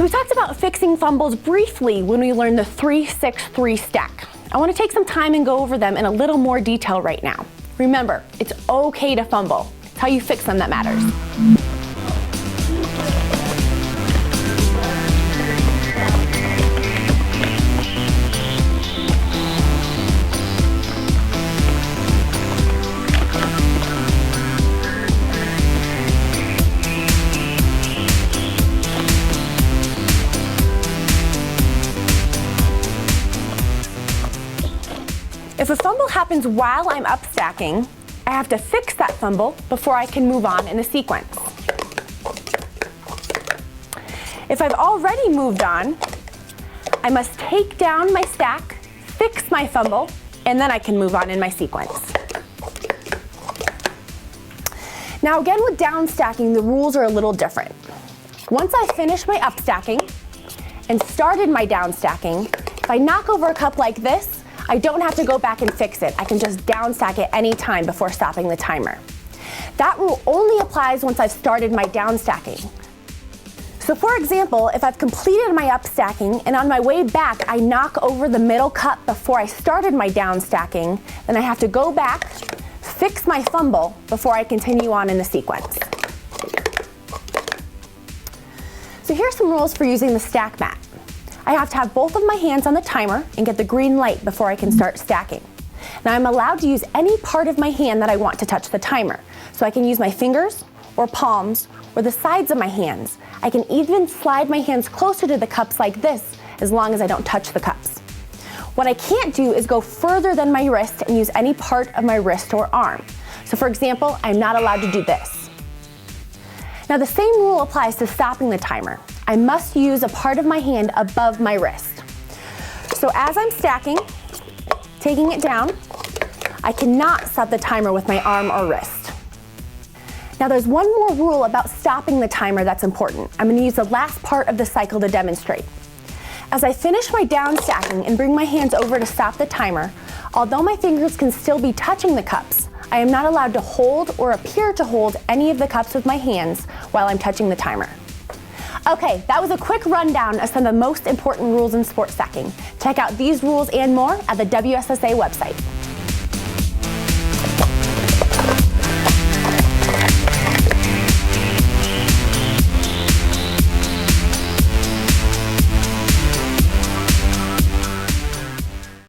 We talked about fixing fumbles briefly when we learned the 3-6-3 stack. I want to take some time and go over them in a little more detail right now. Remember, it's okay to fumble. It's how you fix them that matters. If a fumble happens while I'm up stacking, I have to fix that fumble before I can move on in the sequence. If I've already moved on, I must take down my stack, fix my fumble, and then I can move on in my sequence. Now again, with down stacking, the rules are a little different. Once I finish my up stacking and started my down stacking, if I knock over a cup like this, I don't have to go back and fix it. I can just down stack it any time before stopping the timer. That rule only applies once I've started my down stacking. So for example, if I've completed my up stacking and on my way back I knock over the middle cup before I started my down stacking, then I have to go back, fix my fumble before I continue on in the sequence. So here's some rules for using the stack mat. I have to have both of my hands on the timer and get the green light before I can start stacking. Now I'm allowed to use any part of my hand that I want to touch the timer. So I can use my fingers or palms or the sides of my hands. I can even slide my hands closer to the cups like this as long as I don't touch the cups. What I can't do is go further than my wrist and use any part of my wrist or arm. So for example, I'm not allowed to do this. Now the same rule applies to stopping the timer. I must use a part of my hand above my wrist. So as I'm stacking, taking it down, I cannot stop the timer with my arm or wrist. Now there's one more rule about stopping the timer that's important. I'm going to use the last part of the cycle to demonstrate. As I finish my down stacking and bring my hands over to stop the timer, although my fingers can still be touching the cups, I am not allowed to hold or appear to hold any of the cups with my hands while I'm touching the timer. Okay, that was a quick rundown of some of the most important rules in sports stacking. Check out these rules and more at the WSSA website.